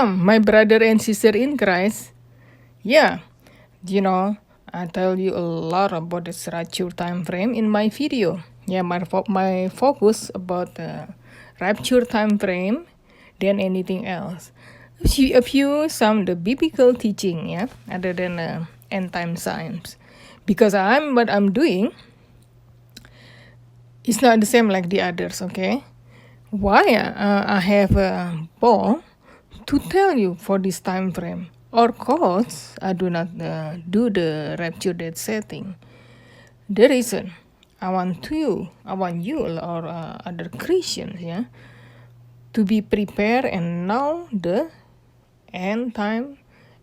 My brother and sister in Christ, yeah, I tell you a lot about this rapture time frame in my video. Yeah, my focus about the rapture time frame than anything else. A few some the biblical teaching, yeah, other than end time science, because what I'm doing is not the same like the others. Okay, why I have a ball to tell you for this time frame, or cause I do not do the rapture date setting. The reason I want you or other Christians, yeah, to be prepared and know the end time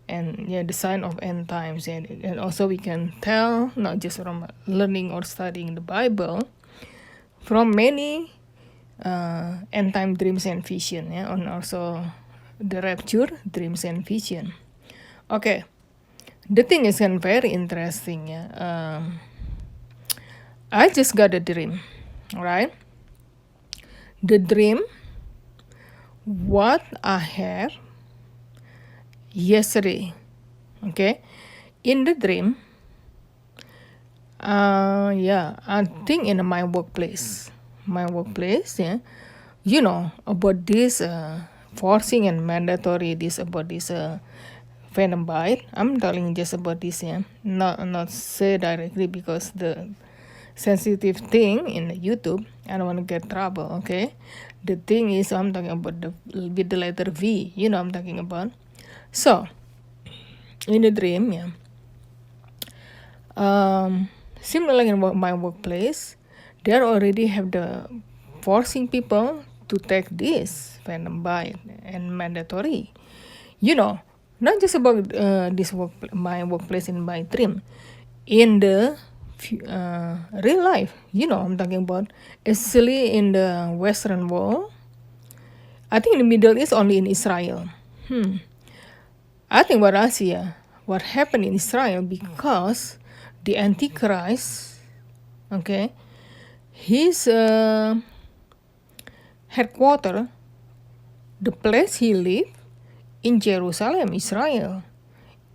and the sign of end times, and also we can tell not just from learning or studying the Bible, from many end time dreams and vision, yeah, and also the rapture dreams and vision. Okay, the thing is very interesting, yeah. I just got a dream, right? The dream what I have yesterday. Okay, in the dream, I think in my workplace, yeah, about this forcing and mandatory, this about this venom bite. I'm telling just about this, yeah, not say directly because the sensitive thing in YouTube. I don't want to get trouble. Okay, the thing is I'm talking about with the letter V. I'm talking about. So in the dream, yeah, similar in my workplace, they already have the forcing people to take this venom bite and mandatory. Not just about my workplace in my dream, in the real life. I'm talking about, especially in the Western world. I think in the Middle East, only in Israel. I think what happened in Israel, because the Antichrist, okay, his headquarter, the place he lived in Jerusalem, Israel,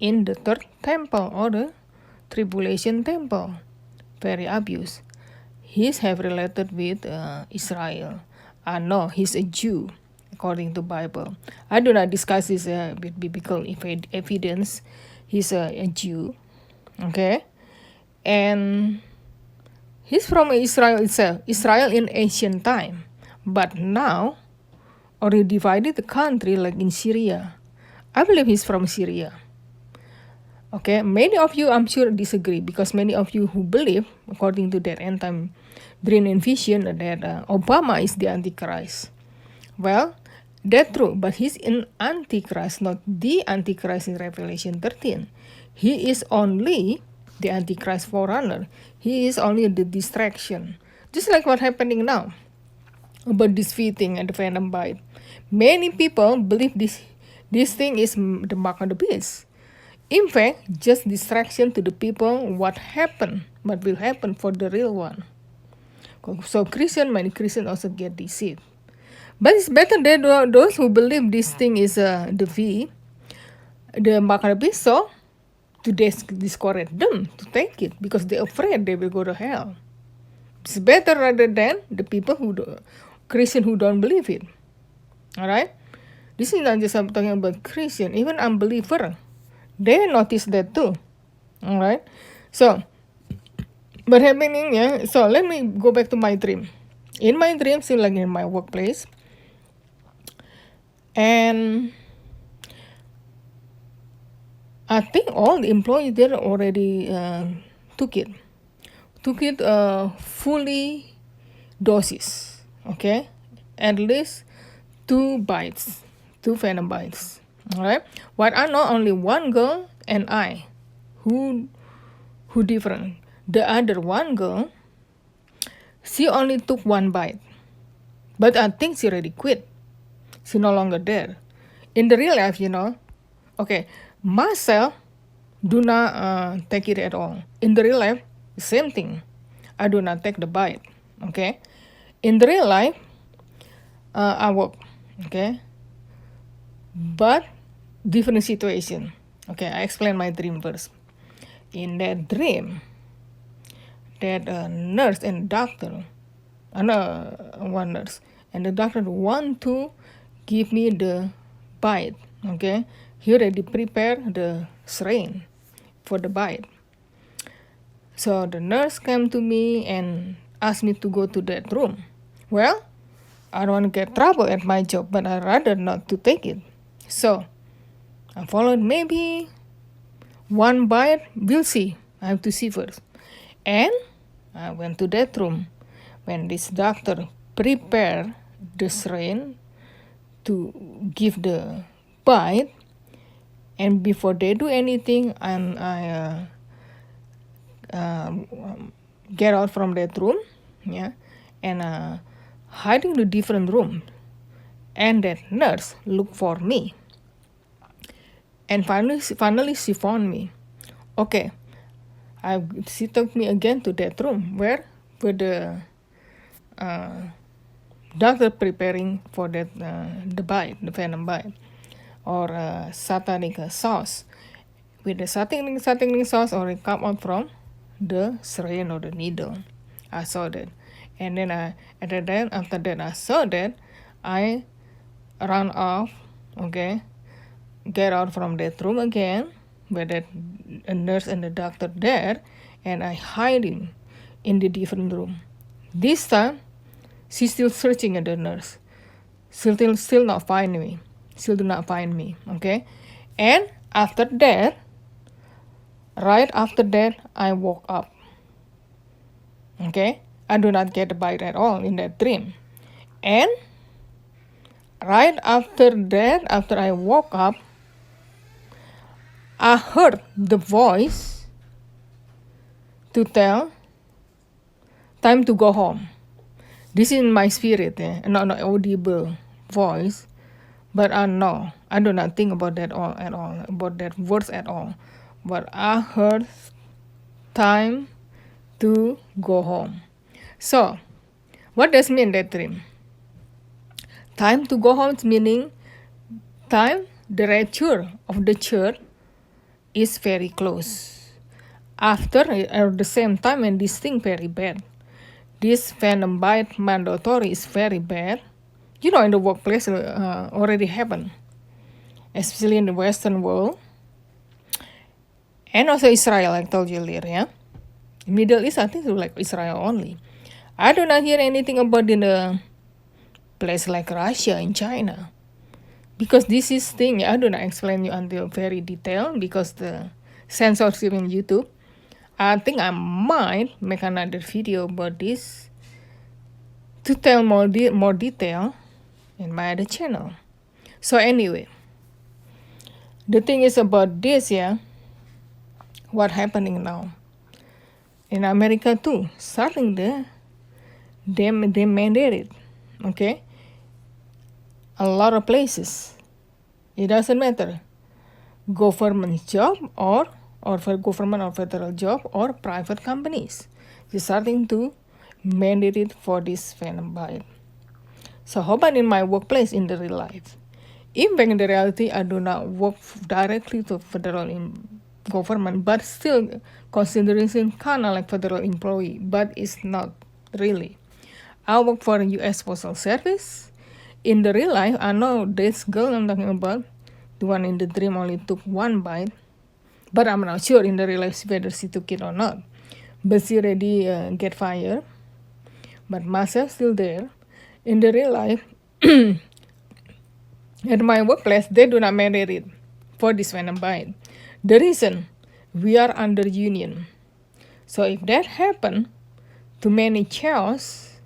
in the third temple or the tribulation temple, very obvious. He's have related with Israel. I know he's a Jew, according to Bible. I do not discuss this with biblical evidence. He's a Jew, okay, and he's from Israel itself. Israel in ancient time, but now already divided the country like in Syria. I believe he's from Syria. Okay, many of you, I'm sure, disagree, because many of you who believe, according to that end time dream and vision, that Obama is the Antichrist. Well, that's true, but he's an Antichrist, not the Antichrist in Revelation 13. He is only the Antichrist forerunner. He is only the distraction. Just like what's happening now about this feeding and the venom bite. Many people believe this thing is the mark of the beast. In fact, just distraction to the people what will happen for the real one. So many Christians also get deceived. But it's better that those who believe this thing is the mark of the beast, so to discourage them to take it, because they're afraid they will go to hell. It's better rather than the people Christian who don't believe it. Alright? This is not just I'm talking about Christian, even unbeliever. They notice that too. Alright? So, but happening, yeah. So let me go back to my dream. In my dream, still like in my workplace. And I think all the employees there already took it. Fully doses. Okay? At least 2 venom bites. Alright? What I know, only one girl and I who different. The other one girl, she only took 1 bite. But I think she already quit. She no longer there. In the real life, okay, myself do not take it at all. In the real life, same thing. I do not take the bite. Okay? In the real life, I work. Okay? but different situation. Okay, I explain my dream first. In that dream, that nurse and doctor, no, one nurse, and the doctor want to give me the bite. Okay, he already prepare the syringe for the bite. So the nurse came to me and asked me to go to that room. Well, I don't want to get trouble at my job, but I rather not to take it. So I followed maybe one bite, we'll see. I have to see first. And I went to that room when this doctor prepared the syringe to give the bite. And before they do anything, I get out from that room, yeah, and hide in the different room. And that nurse looked for me. And finally she found me. Okay, she took me again to that room where the doctor preparing for that the bite, the venom bite, or satanic sauce. With the satanic sauce already come out from the syringe or the needle. I saw that, and then after that I saw that, I run off. Okay, get out from that room again, where that a nurse and the doctor there, and I hide him in the different room. This time, she's still searching at the nurse. Still not find me. Still do not find me. Okay, and after that, right after that, I woke up. Okay, I do not get a bite at all in that dream, and right after that, after I woke up, I heard the voice to tell, time to go home. This is in my spirit, not audible voice, but I know. I do not think about that at all, about that words at all. But I heard time to go home. So, what does mean that dream? Time to go home meaning time, the rapture of the church is very close. After at the same time, and this thing very bad. This venom bite mandatory is very bad. You know, in the workplace already happened, especially in the Western world, and also Israel. I told you earlier, yeah. Middle East, I think it's like Israel only. I do not hear anything about in a place like Russia and China, because this is thing I do not explain you until very detailed because the censorship in YouTube. I think I might make another video about this to tell more detail in my other channel. So anyway, the thing is about this, yeah, what happening now in America too, starting there, they mandated, okay, a lot of places. It doesn't matter, government job or for government or federal job or private companies. They're starting to mandate it for this venom bite. So how about in my workplace in the real life? In fact, in the reality, I do not work directly to federal government, but still consideration kind of like federal employee, but it's not really. I work for the U.S. Postal Service. In the real life, I know this girl I'm talking about, the one in the dream only took one bite, but I'm not sure in the real life whether she took it or not. But she already get fired. But myself still there. In the real life, at my workplace, they do not mandate it for this venom bite. The reason, we are under union. So if that happen, too many chaos,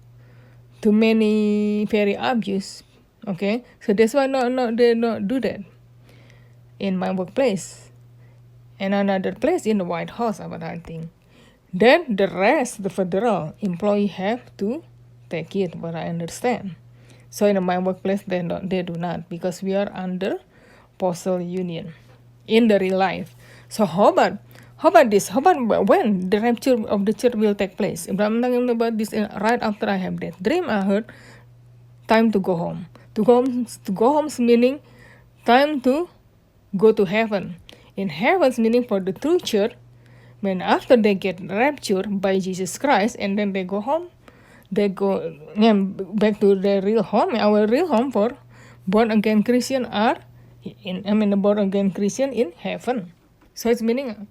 too many very abuse, okay? So that's why they not do that in my workplace. And another place in the White House, I think. Then the rest, the federal employee have to take it, but I understand. So in my workplace, they do not, because we are under postal union in the real life. So how about this? How about when the rapture of the church will take place? If I'm talking about this right after I have that dream, I heard time to go home. To go home meaning time to go to heaven. In heaven's meaning for the true church, when after they get raptured by Jesus Christ and then they go home, they go back to their real home. Our real home for born again Christian are born again Christian in heaven. So it's meaning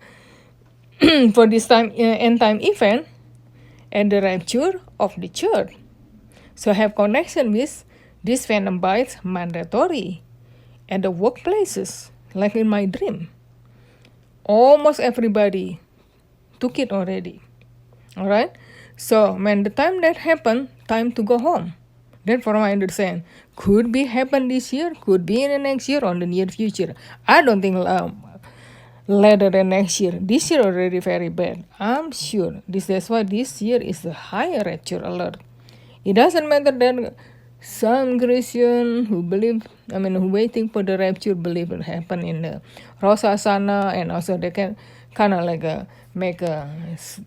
for this time end time event and the rapture of the church. So have connection with this venom bites mandatory at the workplaces, like in my dream. Almost everybody took it already. Alright? So when the time that happened, time to go home. Then from my understand, could be happen this year, could be in the next year or the near future. I don't think later than next year. This year already very bad. I'm sure. That's why this year is the higher rapture alert. It doesn't matter that some Christian who who waiting for the rapture believe it happen in the Rosh Hashanah, and also they can kind of like make a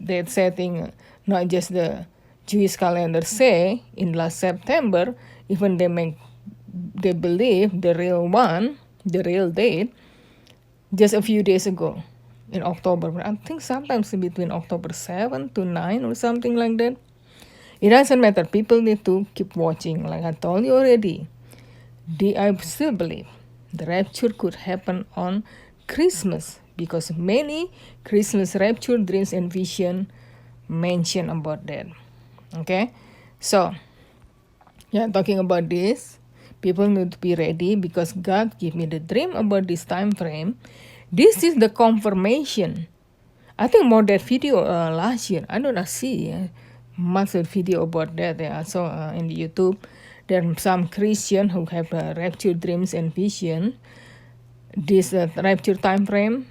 date setting, not just the Jewish calendar say in last September, even they believe the real one, the real date, just a few days ago in October. I think sometimes between October 7 to 9 or something like that. It doesn't matter. People need to keep watching. Like I told you already, I still believe the rapture could happen on Christmas because many Christmas rapture dreams and vision mention about that. Okay, so talking about this, people need to be ready because God gave me the dream about this time frame. This is the confirmation. I think more that video last year. I don't see much video about that. I saw in YouTube. There are some Christian who have rapture dreams and vision. This rapture time frame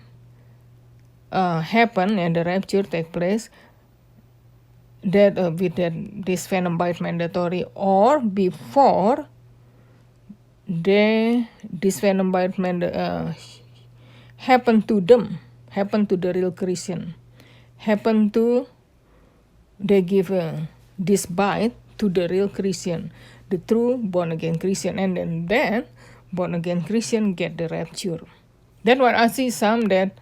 happen and the rapture take place. That with this venom bite mandatory or before this venom bite happen to them, happen to the real Christian, happen to they give this bite to the real Christian, the true born again Christian, and then born again Christian get the rapture. That's what I see some that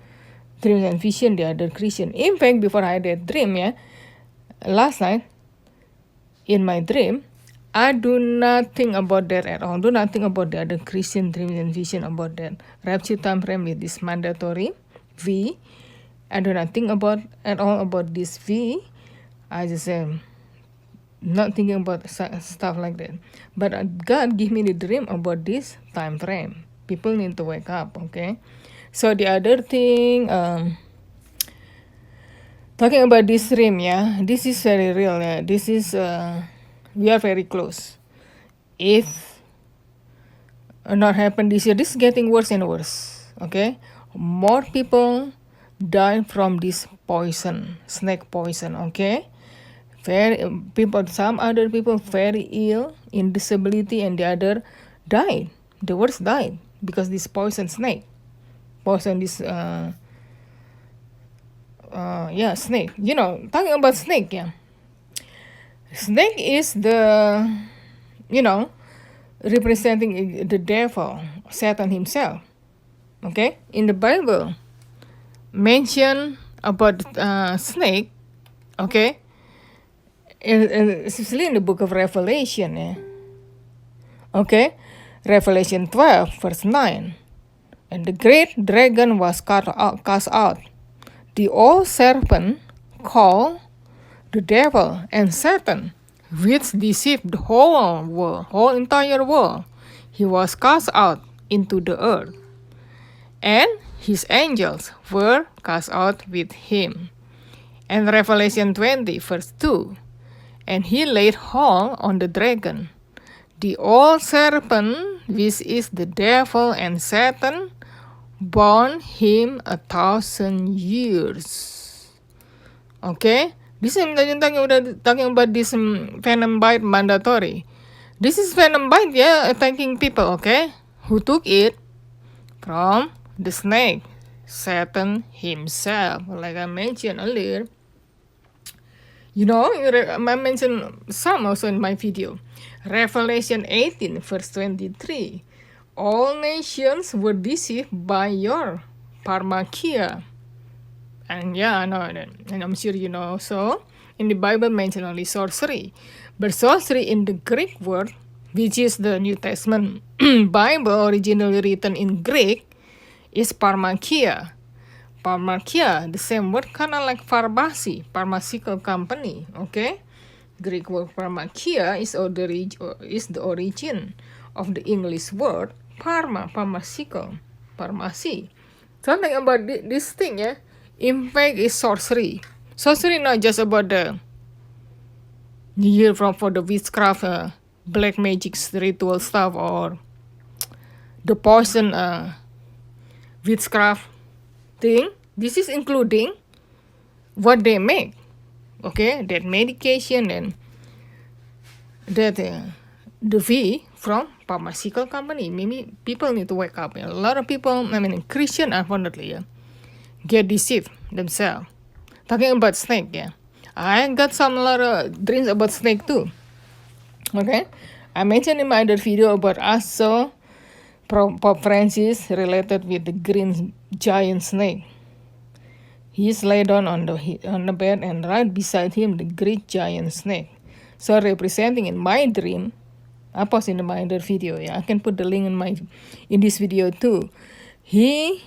dreams and vision the other Christian. In fact, before I had that dream, last night in my dream, I do not think about that at all. Do not think about the other Christian dreams and vision about that rapture time frame with this mandatory V. I do not think about at all about this V. I just not thinking about stuff like that. But God gave me the dream about this time frame. People need to wake up, okay? So the other thing, talking about this dream, this is very real. This is, we are very close. If not happen this year, this is getting worse and worse, okay? More people die from this poison, snake poison, okay? Some other people very ill in disability, and the other died. The worst died because this poison snake, snake. Talking about snake, snake is the, representing the devil, Satan himself. Okay, in the Bible, mention about snake. Okay. Especially in the book of Revelation, okay, Revelation 12 verse 9, and the great dragon was cast out, the old serpent called the devil and Satan, which deceived the whole entire world. He was cast out into the earth, and his angels were cast out with him. And Revelation 20 verse 2, and he laid hold on the dragon, the old serpent, which is the devil and Satan, bound him 1,000 years. Okay, this is talking about this venom bite mandatory. This is venom bite, attacking people. Okay, who took it from the snake, Satan himself, like I mentioned earlier. I mentioned some also in my video. Revelation 18 verse 23. all nations were deceived by your pharmakia. And yeah, I know, and I'm sure you know. So, in the Bible mentioned only sorcery. But sorcery in the Greek word, which is the New Testament Bible originally written in Greek, is pharmakia. Pharmakia, the same word, kind of like pharmacy, pharmaceutical company, okay? Greek word pharmakia is the origin of the English word pharmaceutical, pharmacy. Something about this thing, yeah? In fact, is sorcery. Sorcery not just about the year from for the witchcraft, black magic, ritual stuff, or the poison witchcraft thing. This is including what they make, okay? That medication and that the fee from pharmaceutical company. Maybe people need to wake up. A lot of people, Christian, unfortunately, get deceived themselves. Talking about snake, yeah. I got some lot of dreams about snake too. Okay, I mentioned in my other video about also Pope Francis related with the green giant snake. He's laid on the bed, and right beside him the great giant snake. So representing in my dream, I post in my other video. Yeah, I can put the link in this video too. He's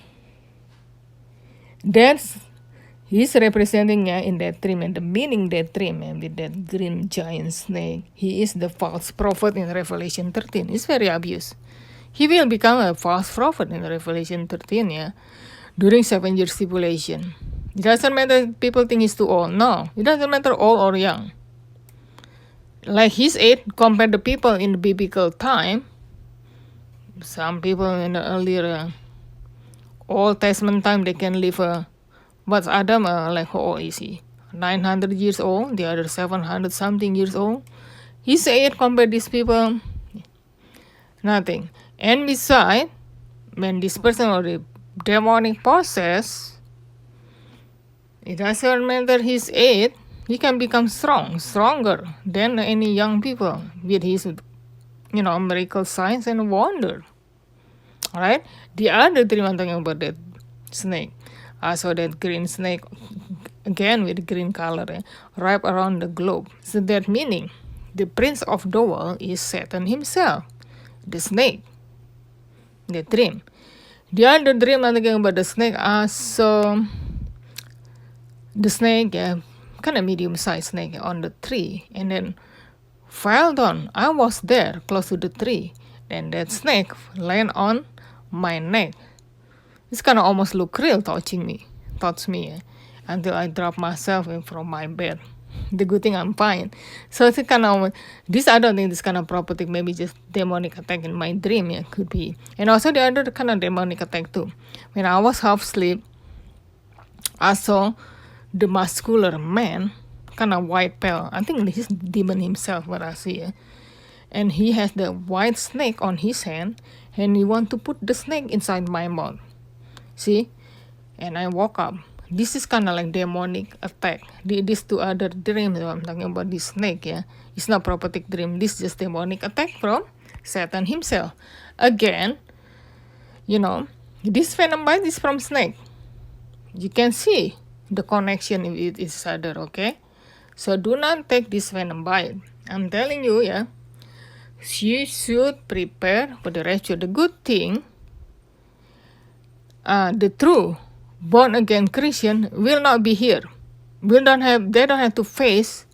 representing in that dream, and the meaning that dream with that green giant snake. He is the false prophet in Revelation 13. It's very obvious. He will become a false prophet in Revelation 13, yeah, during 7 years tribulation. It doesn't matter people think he's too old. No, it doesn't matter old or young. Like his age compared to people in the biblical time, some people in the earlier Old Testament time, they can live what's Adam, like how old is he? 900 years old, the other 700 something years old. His age compared these people, nothing. And besides, when this person already demonic possessed, it doesn't matter his age, he can become stronger than any young people with his, miracle signs and wonder. Alright? The other dream I'm talking about that snake. I saw that green snake again with green color wrapped around the globe. So that meaning the prince of the world is Satan himself, the snake. The dream. The other dream I'm talking about the snake. I saw the snake, kind of medium-sized snake on the tree, and then fell down. I was there close to the tree, and that snake landed on my neck. It's kind of almost look real touch me, until I drop myself from my bed. The good thing I'm fine. So it's kind of this. I don't think this kind of prophetic. Maybe just demonic attack in my dream. Yeah, could be. And also the other kind of demonic attack too. When I was half asleep, I saw the muscular man, kind of white pale. I think this is demon himself. What I see. Yeah? And he has the white snake on his hand, and he want to put the snake inside my mouth. See? And I woke up. This is kind of like demonic attack. These two other dreams, I'm talking about this snake, yeah. It's not prophetic dream. This is just demonic attack from Satan himself. Again, this venom bite is from snake. You can see the connection with each other, okay? So do not take this venom bite. I'm telling you, yeah. You should prepare for the rapture. The good thing, the true born again Christian will not be here. They don't have to face.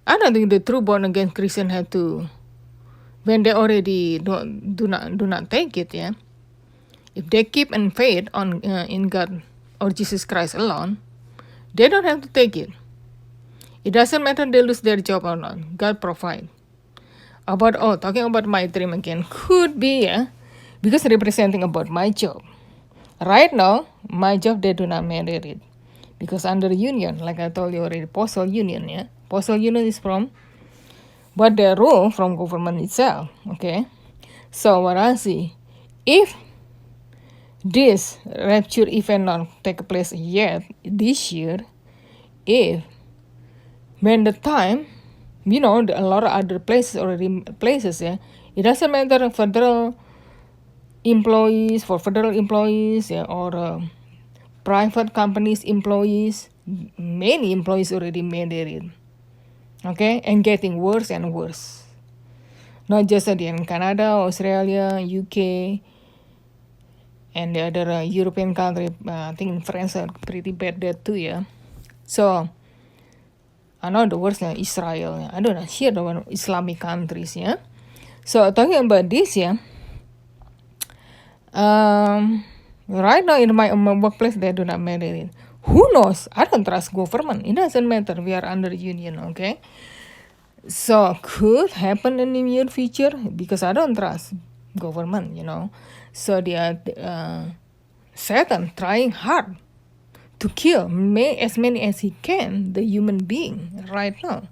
I don't think the true born again Christian have to, when they already do not take it. Yeah, if they keep and faith on in God or Jesus Christ alone, they don't have to take it. It doesn't matter they lose their job or not. God provide. Talking about my dream again, could be, yeah, because representing about my job. Right now, my job, they do not matter it. Because under union, like I told you already, postal union, yeah. Postal union is from what they rule from government itself, okay. So what I see, if this rapture event not take place yet this year, when the time, a lot of other places, yeah, it doesn't matter federal employees, for federal employees, or private companies employees, many employees already mandated. Okay, and getting worse and worse. Not just in Canada, Australia, UK, and the other European country. I think in France are pretty bad there too, yeah. So, I know the worst Israel. I don't know, here the one Islamic countries, yeah. So, talking about this, yeah. Right now in my workplace, they do not mandate it. Who knows? I don't trust government. It doesn't matter. We are under union, okay? So could happen in the near future because I don't trust government, So they are Satan trying hard to kill as many as he can the human being right now.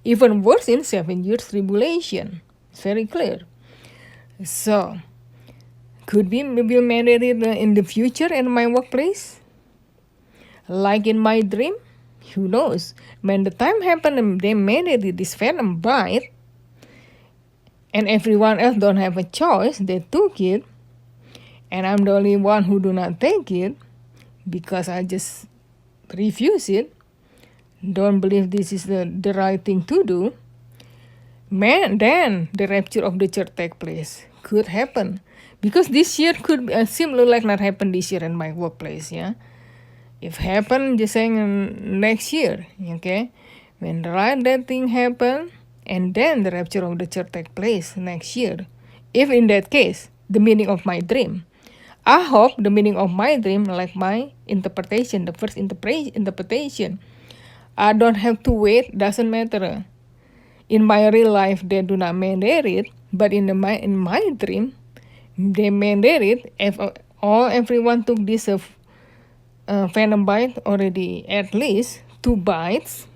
Even worse in 7 years tribulation. It's very clear. So could be maybe mandated in the future in my workplace, like in my dream. Who knows? When the time happened, they mandated this venom bite, and everyone else don't have a choice. They took it, and I'm the only one who do not take it because I just refuse it. Don't believe this is the right thing to do. Then the rapture of the church take place. Could happen because this year could seem like not happen this year in my workplace. Yeah. If happen, just saying next year, okay? When that thing happen, and then the rapture of the church take place next year. If in that case, the meaning of my dream. I hope the meaning of my dream, like my interpretation, the first interpretation. I don't have to wait, doesn't matter. In my real life, they do not mandate it, but in my dream, they mandate it. If everyone took this venom bite already at least 2 bites,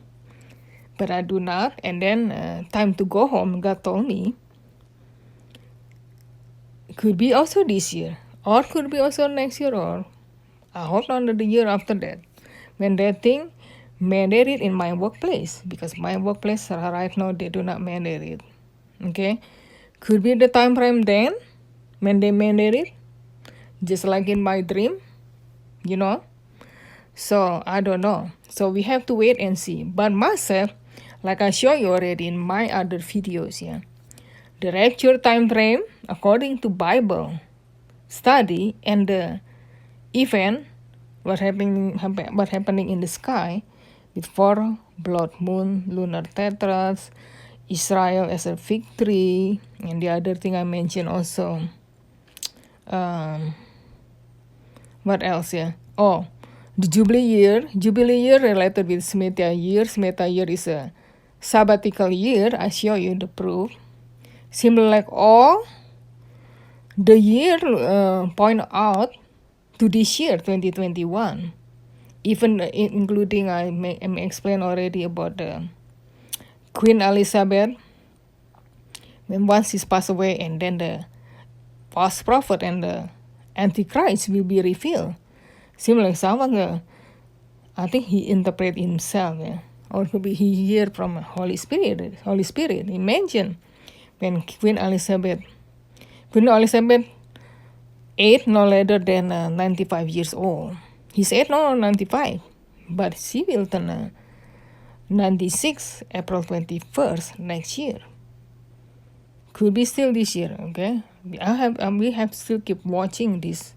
but I do not. And then time to go home, God told me, could be also this year, or could be also next year, or I hope not the year after that, when that thing mandate it in my workplace, because my workplace right now they do not mandate it. Okay, could be the time frame then when they mandate it, just like in my dream, So I don't know. So we have to wait and see. But myself, like I show you already in my other videos, yeah. The rapture time frame, according to Bible study and the event, what happening in the sky, with 4 blood moon, lunar tetras, Israel as a victory, and the other thing I mentioned also. What else? Yeah. Oh, the Jubilee year related with Shemitah year. Shemitah year is a sabbatical year. I show you the proof. Similar like all the year point out to this year 2021. Even including I explained already about Queen Elizabeth. When once she's passed away, and then the false prophet and the Antichrist will be revealed. Similar someone, I think he interpret himself, yeah. Or could be he hear from Holy Spirit. He mentioned when Queen Elizabeth age no later than 95 years old. He said no 95, but she will turn 96 April 21st next year. Could be still this year, okay? We have to still keep watching this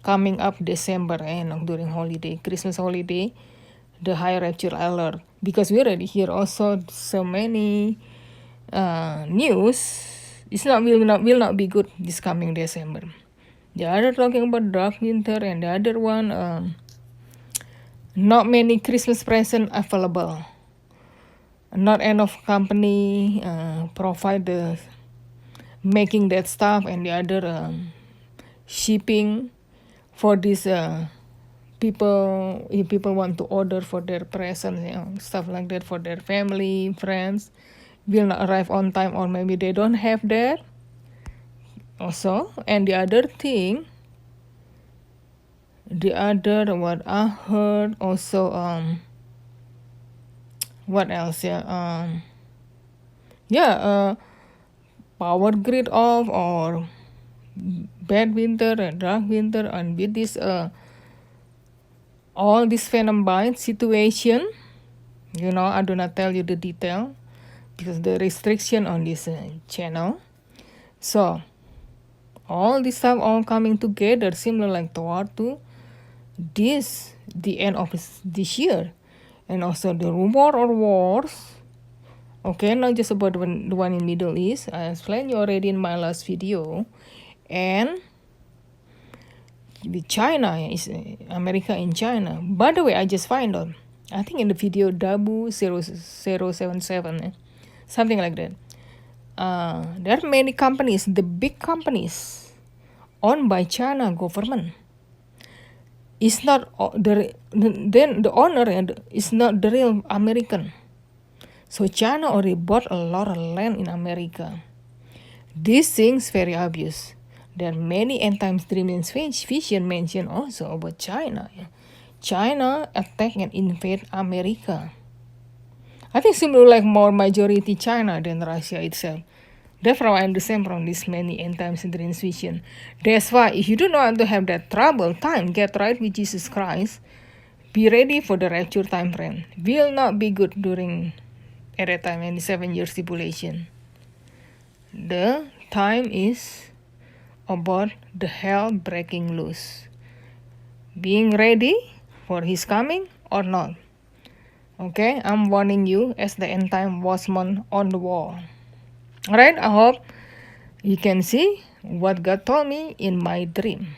coming up December and during holiday, Christmas holiday, the high rapture alert, because we already hear also so many news. It's will not be good this coming December. The other talking about dark winter, and the other one not many Christmas present available. Not enough company provide the making that stuff, and the other shipping for this people. If people want to order for their presents, stuff like that for their family, friends, will not arrive on time, or maybe they don't have that also. And the other thing, what I heard also, what else? Power grid off, or bad winter, a dark winter, and with this all this venom bite situation. I do not tell you the detail because the restriction on this channel. So all this stuff all coming together similar like toward to the end of this year, and also the rumor or wars. Okay, not just about the one in Middle East. I explained you already in my last video. And with China, is America and China. By the way, I just find out, I think in the video W0077, something like that. There are many companies, the big companies, owned by China government. It's not then the owner is not the real American. So China already bought a lot of land in America. These things very obvious. There are many end times dreams and vision mentioned also about China. China attack and invade America. I think similar like more majority China than Russia itself. Therefore, I understand from this many end times dreams vision. That's why if you do not want to have that trouble time, get right with Jesus Christ. Be ready for the rapture time frame. Will not be good during at that time in the 7 years tribulation. The time is about the hell breaking loose. Being ready for his coming or not. Okay, I'm warning you as the end time watchman on the wall. Alright, I hope you can see what God told me in my dream.